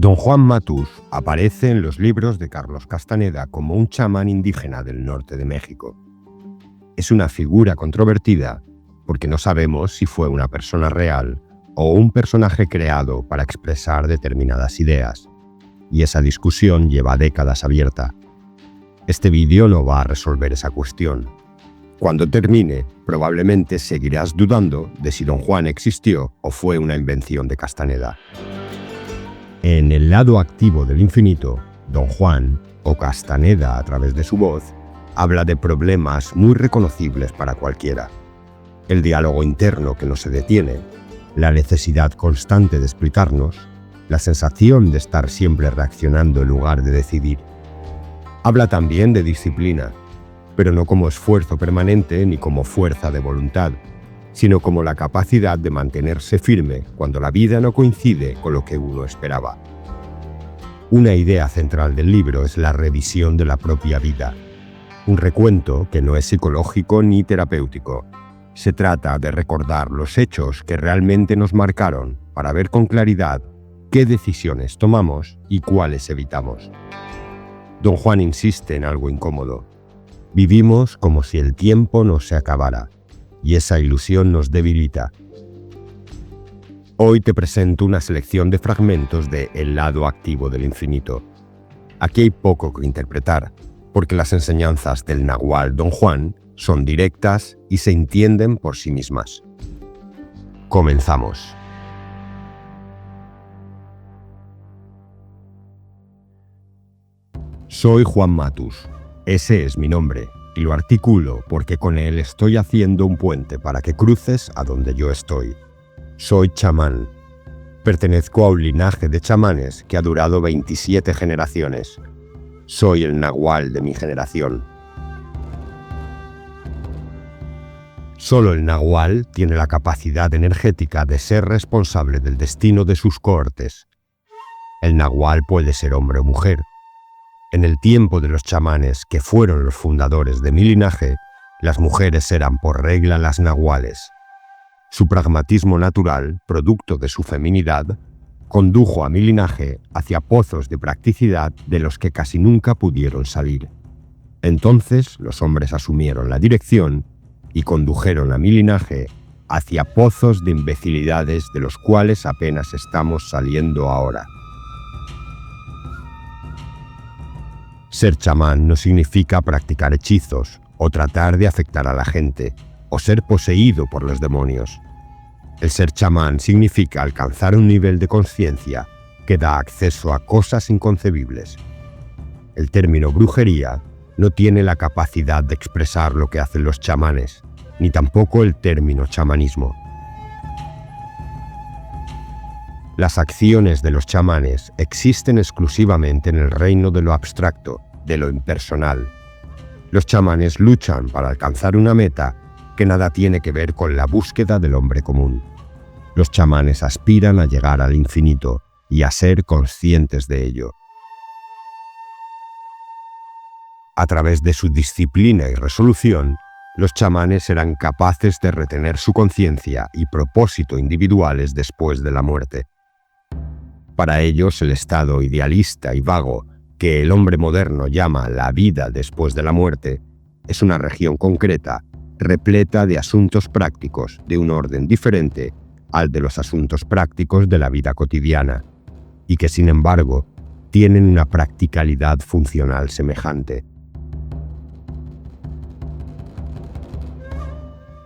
Don Juan Matus aparece en los libros de Carlos Castaneda como un chamán indígena del norte de México. Es una figura controvertida porque no sabemos si fue una persona real o un personaje creado para expresar determinadas ideas, y esa discusión lleva décadas abierta. Este vídeo no va a resolver esa cuestión. Cuando termine, probablemente seguirás dudando de si Don Juan existió o fue una invención de Castaneda. En El lado activo del infinito, Don Juan, o Castaneda a través de su voz, habla de problemas muy reconocibles para cualquiera. El diálogo interno que no se detiene, la necesidad constante de explicarnos, la sensación de estar siempre reaccionando en lugar de decidir. Habla también de disciplina, pero no como esfuerzo permanente ni como fuerza de voluntad, sino como la capacidad de mantenerse firme cuando la vida no coincide con lo que uno esperaba. Una idea central del libro es la revisión de la propia vida, un recuento que no es psicológico ni terapéutico. Se trata de recordar los hechos que realmente nos marcaron para ver con claridad qué decisiones tomamos y cuáles evitamos. Don Juan insiste en algo incómodo. Vivimos como si el tiempo no se acabara, y esa ilusión nos debilita. Hoy te presento una selección de fragmentos de El lado activo del infinito. Aquí hay poco que interpretar, porque las enseñanzas del nahual Don Juan son directas y se entienden por sí mismas. Comenzamos. Soy Juan Matus. Ese es mi nombre, y lo articulo porque con él estoy haciendo un puente para que cruces a donde yo estoy. Soy chamán. Pertenezco a un linaje de chamanes que ha durado 27 generaciones. Soy el nahual de mi generación. Solo el nahual tiene la capacidad energética de ser responsable del destino de sus cohortes. El nahual puede ser hombre o mujer. En el tiempo de los chamanes, que fueron los fundadores de mi linaje, las mujeres eran por regla las nahuales. Su pragmatismo natural, producto de su feminidad, condujo a mi linaje hacia pozos de practicidad de los que casi nunca pudieron salir. Entonces los hombres asumieron la dirección y condujeron a mi linaje hacia pozos de imbecilidades de los cuales apenas estamos saliendo ahora. Ser chamán no significa practicar hechizos, o tratar de afectar a la gente, o ser poseído por los demonios. El ser chamán significa alcanzar un nivel de conciencia que da acceso a cosas inconcebibles. El término brujería no tiene la capacidad de expresar lo que hacen los chamanes, ni tampoco el término chamanismo. Las acciones de los chamanes existen exclusivamente en el reino de lo abstracto, de lo impersonal. Los chamanes luchan para alcanzar una meta que nada tiene que ver con la búsqueda del hombre común. Los chamanes aspiran a llegar al infinito y a ser conscientes de ello. A través de su disciplina y resolución, los chamanes eran capaces de retener su conciencia y propósito individuales después de la muerte. Para ellos, el estado idealista y vago que el hombre moderno llama la vida después de la muerte es una región concreta, repleta de asuntos prácticos de un orden diferente al de los asuntos prácticos de la vida cotidiana, y que sin embargo tienen una practicalidad funcional semejante.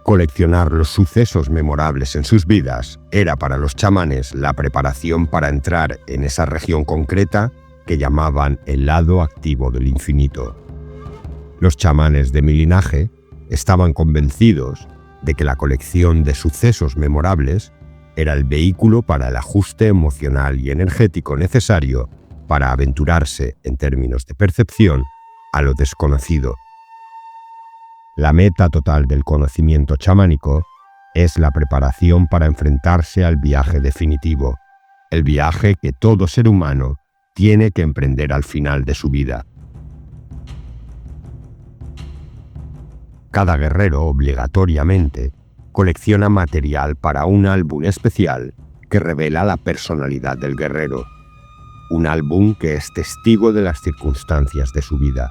Coleccionar los sucesos memorables en sus vidas era para los chamanes la preparación para entrar en esa región concreta que llamaban el lado activo del infinito. Los chamanes de mi linaje estaban convencidos de que la colección de sucesos memorables era el vehículo para el ajuste emocional y energético necesario para aventurarse, en términos de percepción, a lo desconocido. La meta total del conocimiento chamánico es la preparación para enfrentarse al viaje definitivo, el viaje que todo ser humano tiene que emprender al final de su vida. Cada guerrero obligatoriamente colecciona material para un álbum especial que revela la personalidad del guerrero. un álbum que es testigo de las circunstancias de su vida.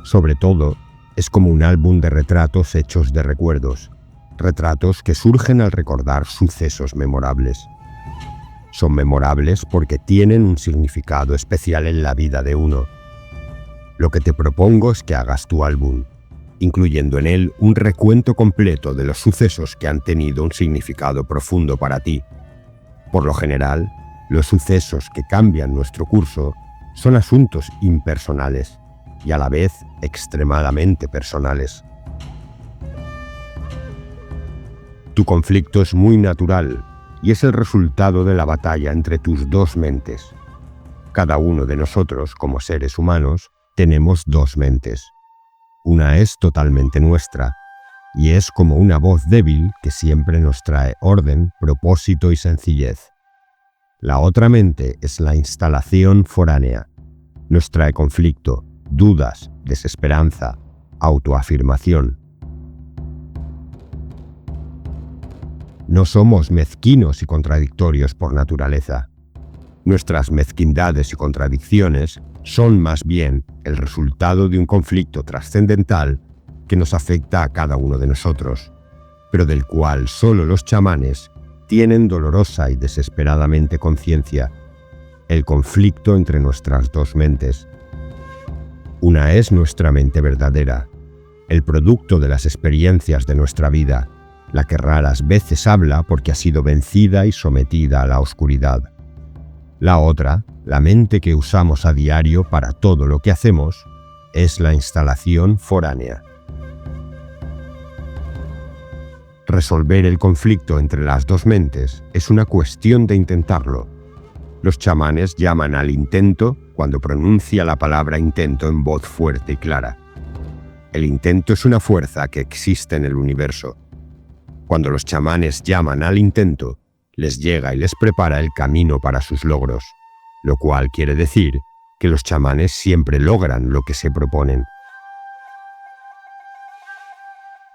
Sobre todo, es como un álbum de retratos hechos de recuerdos, retratos que surgen al recordar sucesos memorables. Son memorables porque tienen un significado especial en la vida de uno. Lo que te propongo es que hagas tu álbum, incluyendo en él un recuento completo de los sucesos que han tenido un significado profundo para ti. Por lo general, los sucesos que cambian nuestro curso son asuntos impersonales y a la vez extremadamente personales. Tu conflicto es muy natural y es el resultado de la batalla entre tus dos mentes. Cada uno de nosotros, como seres humanos, tenemos dos mentes. Una es totalmente nuestra y es como una voz débil que siempre nos trae orden, propósito y sencillez. La otra mente es la instalación foránea. Nos trae conflicto, dudas, desesperanza, autoafirmación. No somos mezquinos y contradictorios por naturaleza. Nuestras mezquindades y contradicciones son más bien el resultado de un conflicto trascendental que nos afecta a cada uno de nosotros, pero del cual solo los chamanes tienen dolorosa y desesperadamente conciencia: el conflicto entre nuestras dos mentes. Una es nuestra mente verdadera, el producto de las experiencias de nuestra vida, la que raras veces habla porque ha sido vencida y sometida a la oscuridad. La otra, la mente que usamos a diario para todo lo que hacemos, es la instalación foránea. Resolver el conflicto entre las dos mentes es una cuestión de intentarlo. Los chamanes llaman al intento cuando pronuncia la palabra intento en voz fuerte y clara. El intento es una fuerza que existe en el universo. Cuando los chamanes llaman al intento, les llega y les prepara el camino para sus logros, lo cual quiere decir que los chamanes siempre logran lo que se proponen.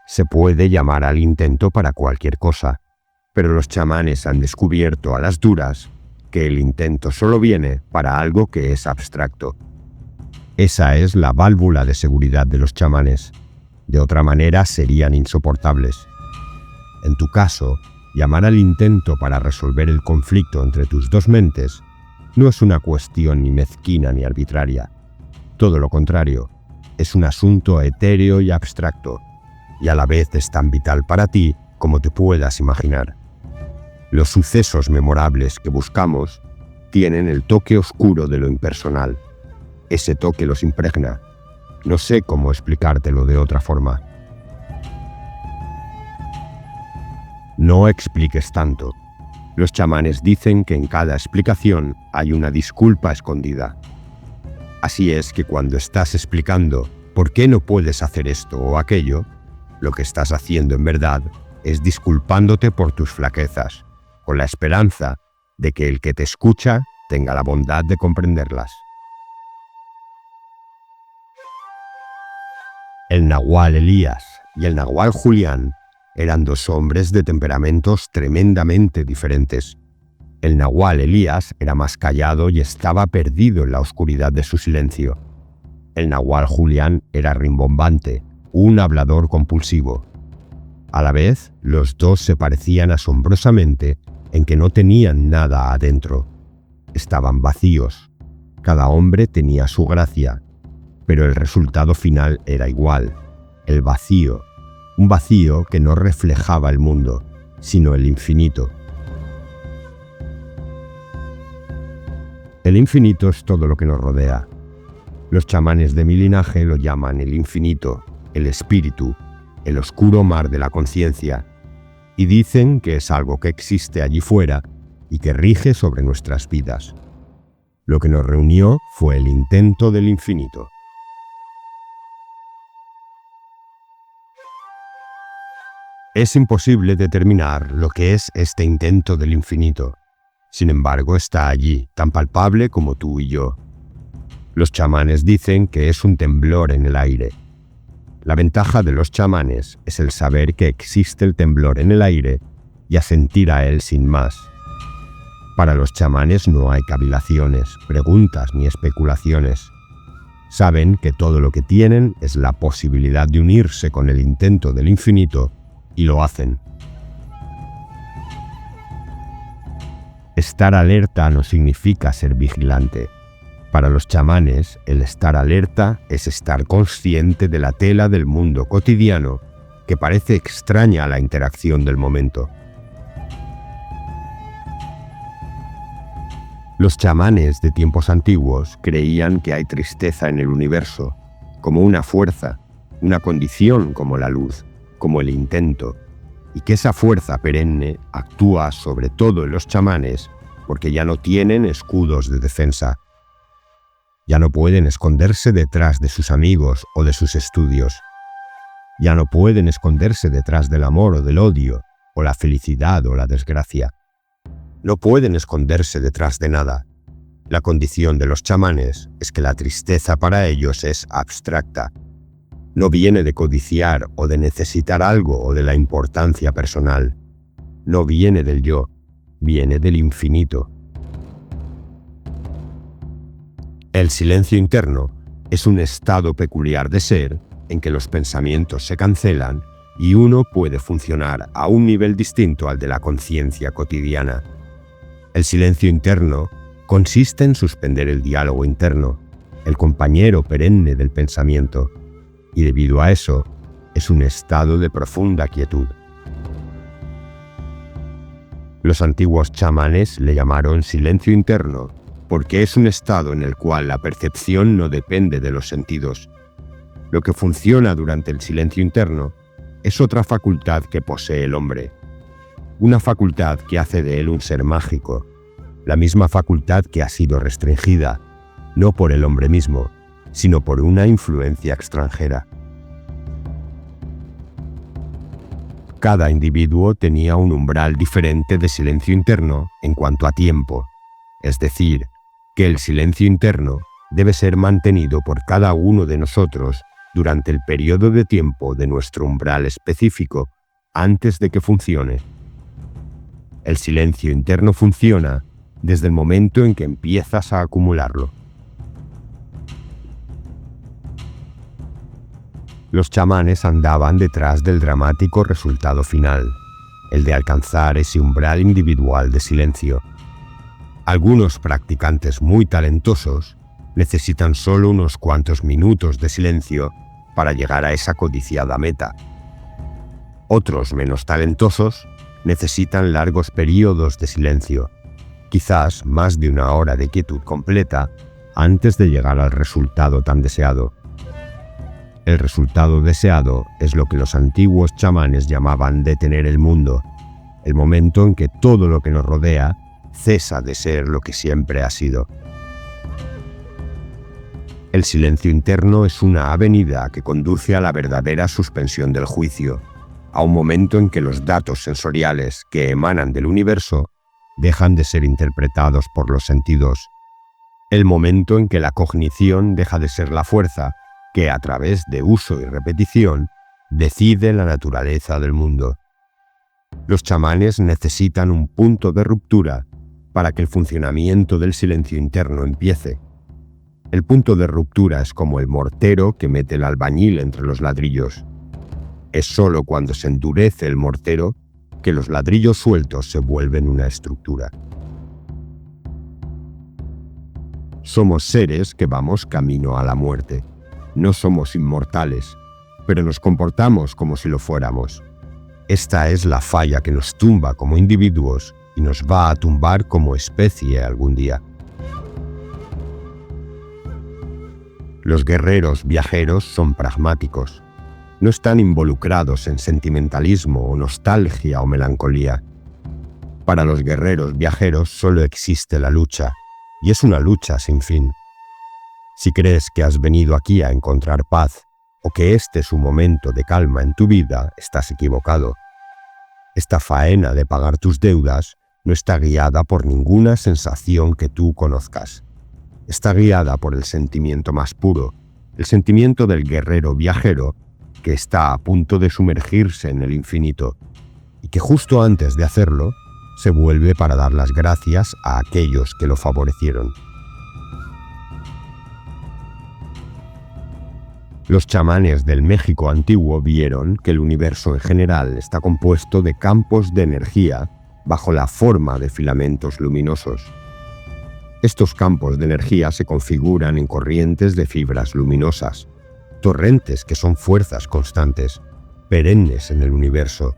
Se puede llamar al intento para cualquier cosa, pero los chamanes han descubierto a las duras que el intento solo viene para algo que es abstracto. Esa es la válvula de seguridad de los chamanes. De otra manera serían insoportables. En tu caso, llamar al intento para resolver el conflicto entre tus dos mentes no es una cuestión ni mezquina ni arbitraria. Todo lo contrario, es un asunto etéreo y abstracto, y a la vez es tan vital para ti como te puedas imaginar. Los sucesos memorables que buscamos tienen el toque oscuro de lo impersonal. Ese toque los impregna. No sé cómo explicártelo de otra forma. No expliques tanto. Los chamanes dicen que en cada explicación hay una disculpa escondida. Así es que cuando estás explicando por qué no puedes hacer esto o aquello, lo que estás haciendo en verdad es disculpándote por tus flaquezas, con la esperanza de que el que te escucha tenga la bondad de comprenderlas. El nahual Elías y el nahual Julián eran dos hombres de temperamentos tremendamente diferentes. El nahual Elías era más callado y estaba perdido en la oscuridad de su silencio. El nahual Julián era rimbombante, un hablador compulsivo. A la vez, los dos se parecían asombrosamente en que no tenían nada adentro. Estaban vacíos. Cada hombre tenía su gracia, pero el resultado final era igual: el vacío. Un vacío que no reflejaba el mundo, sino el infinito. El infinito es todo lo que nos rodea. Los chamanes de mi linaje lo llaman el infinito, el espíritu, el oscuro mar de la conciencia, y dicen que es algo que existe allí fuera y que rige sobre nuestras vidas. Lo que nos reunió fue el intento del infinito. Es imposible determinar lo que es este intento del infinito. Sin embargo, está allí, tan palpable como tú y yo. Los chamanes dicen que es un temblor en el aire. La ventaja de los chamanes es el saber que existe el temblor en el aire y asentir a él sin más. Para los chamanes no hay cavilaciones, preguntas ni especulaciones. Saben que todo lo que tienen es la posibilidad de unirse con el intento del infinito y lo hacen. Estar alerta no significa ser vigilante. Para los chamanes, el estar alerta es estar consciente de la tela del mundo cotidiano que parece extraña a la interacción del momento. Los chamanes de tiempos antiguos creían que hay tristeza en el universo, como una fuerza, una condición como la luz, como el intento, y que esa fuerza perenne actúa sobre todo en los chamanes porque ya no tienen escudos de defensa. Ya no pueden esconderse detrás de sus amigos o de sus estudios. Ya no pueden esconderse detrás del amor o del odio, o la felicidad o la desgracia. No pueden esconderse detrás de nada. La condición de los chamanes es que la tristeza para ellos es abstracta. No viene de codiciar o de necesitar algo o de la importancia personal. No viene del yo, viene del infinito. El silencio interno es un estado peculiar de ser en que los pensamientos se cancelan y uno puede funcionar a un nivel distinto al de la conciencia cotidiana. El silencio interno consiste en suspender el diálogo interno, el compañero perenne del pensamiento, y debido a eso, es un estado de profunda quietud. Los antiguos chamanes le llamaron silencio interno porque es un estado en el cual la percepción no depende de los sentidos. Lo que funciona durante el silencio interno es otra facultad que posee el hombre, una facultad que hace de él un ser mágico, la misma facultad que ha sido restringida, no por el hombre mismo, sino por una influencia extranjera. Cada individuo tenía un umbral diferente de silencio interno en cuanto a tiempo, es decir, que el silencio interno debe ser mantenido por cada uno de nosotros durante el periodo de tiempo de nuestro umbral específico antes de que funcione. El silencio interno funciona desde el momento en que empiezas a acumularlo. Los chamanes andaban detrás del dramático resultado final, el de alcanzar ese umbral individual de silencio. Algunos practicantes muy talentosos necesitan solo unos cuantos minutos de silencio para llegar a esa codiciada meta. Otros menos talentosos necesitan largos periodos de silencio, quizás más de una hora de quietud completa antes de llegar al resultado tan deseado. El resultado deseado es lo que los antiguos chamanes llamaban detener el mundo, el momento en que todo lo que nos rodea cesa de ser lo que siempre ha sido. El silencio interno es una avenida que conduce a la verdadera suspensión del juicio, a un momento en que los datos sensoriales que emanan del universo dejan de ser interpretados por los sentidos, el momento en que la cognición deja de ser la fuerza que a través de uso y repetición decide la naturaleza del mundo. Los chamanes necesitan un punto de ruptura para que el funcionamiento del silencio interno empiece. El punto de ruptura es como el mortero que mete el albañil entre los ladrillos. Es solo cuando se endurece el mortero que los ladrillos sueltos se vuelven una estructura. Somos seres que vamos camino a la muerte. No somos inmortales, pero nos comportamos como si lo fuéramos. Esta es la falla que nos tumba como individuos y nos va a tumbar como especie algún día. Los guerreros viajeros son pragmáticos. No están involucrados en sentimentalismo o nostalgia o melancolía. Para los guerreros viajeros solo existe la lucha, y es una lucha sin fin. Si crees que has venido aquí a encontrar paz, o que este es un momento de calma en tu vida, estás equivocado. Esta faena de pagar tus deudas no está guiada por ninguna sensación que tú conozcas. Está guiada por el sentimiento más puro, el sentimiento del guerrero viajero que está a punto de sumergirse en el infinito, y que justo antes de hacerlo, se vuelve para dar las gracias a aquellos que lo favorecieron. Los chamanes del México antiguo vieron que el universo en general está compuesto de campos de energía bajo la forma de filamentos luminosos. Estos campos de energía se configuran en corrientes de fibras luminosas, torrentes que son fuerzas constantes, perennes en el universo.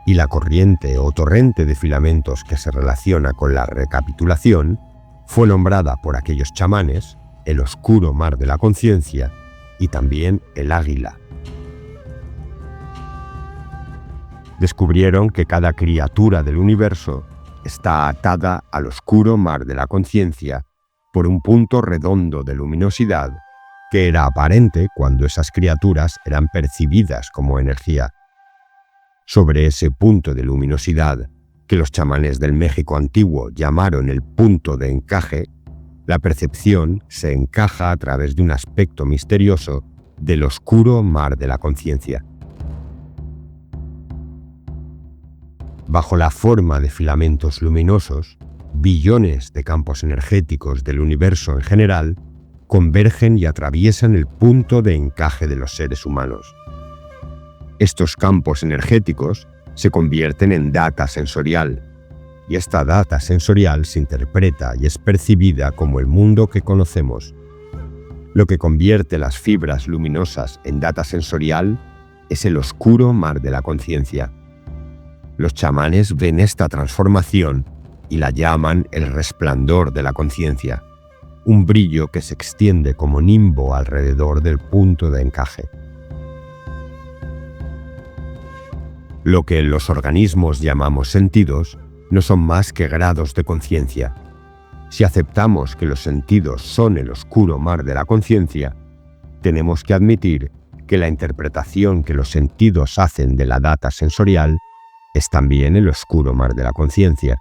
Y la corriente o torrente de filamentos que se relaciona con la recapitulación fue nombrada por aquellos chamanes el oscuro mar de la conciencia y también el águila. Descubrieron que cada criatura del universo está atada al oscuro mar de la conciencia por un punto redondo de luminosidad que era aparente cuando esas criaturas eran percibidas como energía. Sobre ese punto de luminosidad, que los chamanes del México antiguo llamaron el punto de encaje, la percepción se encaja a través de un aspecto misterioso del oscuro mar de la conciencia. Bajo la forma de filamentos luminosos, billones de campos energéticos del universo en general convergen y atraviesan el punto de encaje de los seres humanos. Estos campos energéticos se convierten en data sensorial, y esta data sensorial se interpreta y es percibida como el mundo que conocemos. Lo que convierte las fibras luminosas en data sensorial es el oscuro mar de la conciencia. Los chamanes ven esta transformación y la llaman el resplandor de la conciencia, un brillo que se extiende como nimbo alrededor del punto de encaje. Lo que en los organismos llamamos sentidos no son más que grados de conciencia. Si aceptamos que los sentidos son el oscuro mar de la conciencia, tenemos que admitir que la interpretación que los sentidos hacen de la data sensorial es también el oscuro mar de la conciencia.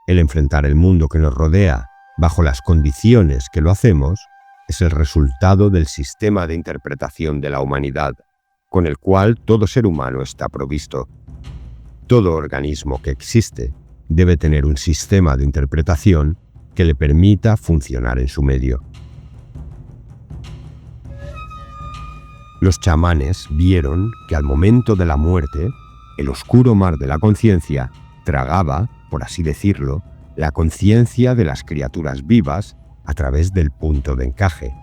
El enfrentar el mundo que nos rodea bajo las condiciones que lo hacemos es el resultado del sistema de interpretación de la humanidad, con el cual todo ser humano está provisto. Todo organismo que existe debe tener un sistema de interpretación que le permita funcionar en su medio. Los chamanes vieron que al momento de la muerte, el oscuro mar de la conciencia tragaba, por así decirlo, la conciencia de las criaturas vivas a través del punto de encaje.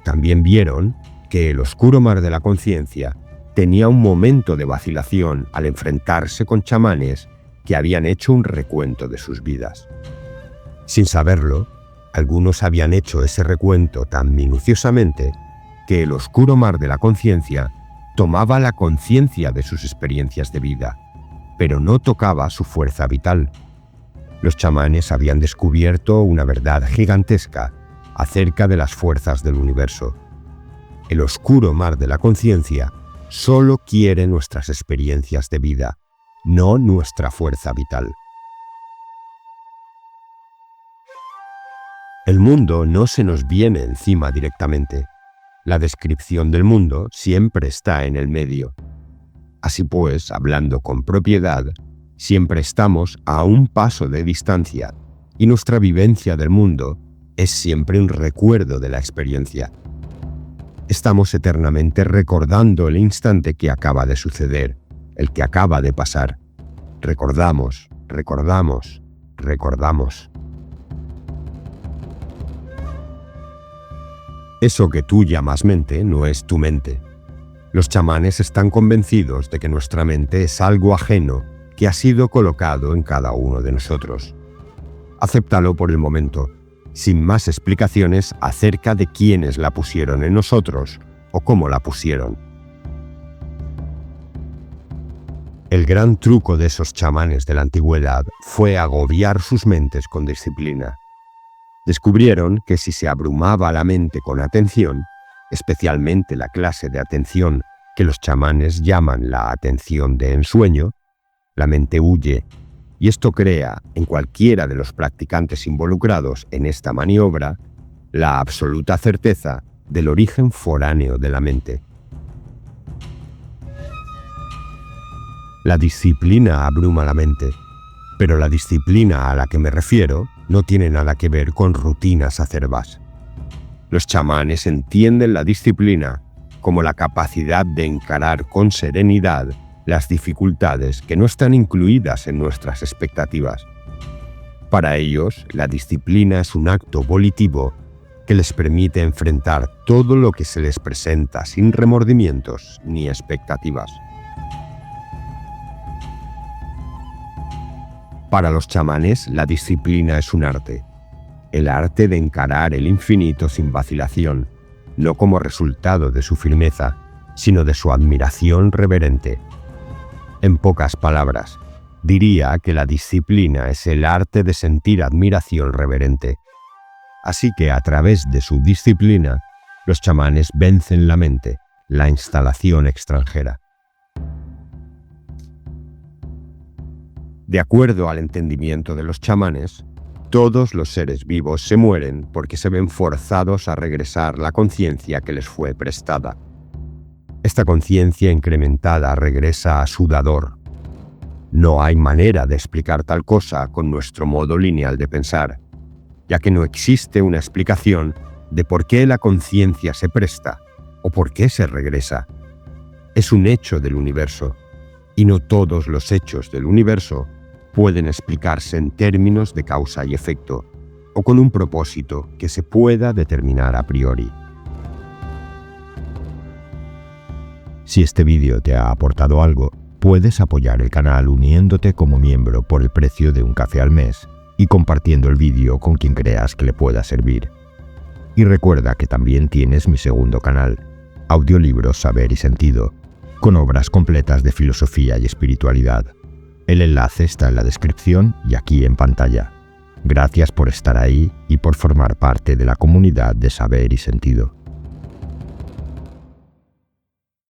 También vieron que el oscuro mar de la conciencia tenía un momento de vacilación al enfrentarse con chamanes que habían hecho un recuento de sus vidas. Sin saberlo, algunos habían hecho ese recuento tan minuciosamente que el oscuro mar de la conciencia tomaba la conciencia de sus experiencias de vida, pero no tocaba su fuerza vital. Los chamanes habían descubierto una verdad gigantesca acerca de las fuerzas del universo. El oscuro mar de la conciencia solo quiere nuestras experiencias de vida, no nuestra fuerza vital. El mundo no se nos viene encima directamente. La descripción del mundo siempre está en el medio. Así pues, hablando con propiedad, siempre estamos a un paso de distancia y nuestra vivencia del mundo es siempre un recuerdo de la experiencia. Estamos eternamente recordando el instante que acaba de suceder, el que acaba de pasar. Recordamos, recordamos, recordamos. Eso que tú llamas mente no es tu mente. Los chamanes están convencidos de que nuestra mente es algo ajeno que ha sido colocado en cada uno de nosotros. Acéptalo por el momento, sin más explicaciones acerca de quiénes la pusieron en nosotros o cómo la pusieron. El gran truco de esos chamanes de la antigüedad fue agobiar sus mentes con disciplina. Descubrieron que si se abrumaba la mente con atención, especialmente la clase de atención que los chamanes llaman la atención de ensueño, la mente huye, y esto crea en cualquiera de los practicantes involucrados en esta maniobra la absoluta certeza del origen foráneo de la mente. La disciplina abruma la mente, pero la disciplina a la que me refiero no tiene nada que ver con rutinas acerbas. Los chamanes entienden la disciplina como la capacidad de encarar con serenidad las dificultades que no están incluidas en nuestras expectativas. Para ellos, la disciplina es un acto volitivo que les permite enfrentar todo lo que se les presenta sin remordimientos ni expectativas. Para los chamanes, la disciplina es un arte. El arte de encarar el infinito sin vacilación, no como resultado de su firmeza, sino de su admiración reverente. En pocas palabras, diría que la disciplina es el arte de sentir admiración reverente. Así que a través de su disciplina, los chamanes vencen la mente, la instalación extranjera. De acuerdo al entendimiento de los chamanes, todos los seres vivos se mueren porque se ven forzados a regresar la conciencia que les fue prestada. Esta conciencia incrementada regresa a su dador. No hay manera de explicar tal cosa con nuestro modo lineal de pensar, ya que no existe una explicación de por qué la conciencia se presta o por qué se regresa. Es un hecho del universo, y no todos los hechos del universo pueden explicarse en términos de causa y efecto, o con un propósito que se pueda determinar a priori. Si este vídeo te ha aportado algo, puedes apoyar el canal uniéndote como miembro por el precio de un café al mes y compartiendo el vídeo con quien creas que le pueda servir. Y recuerda que también tienes mi segundo canal, Audiolibros Saber y Sentido, con obras completas de filosofía y espiritualidad. El enlace está en la descripción y aquí en pantalla. Gracias por estar ahí y por formar parte de la comunidad de Saber y Sentido.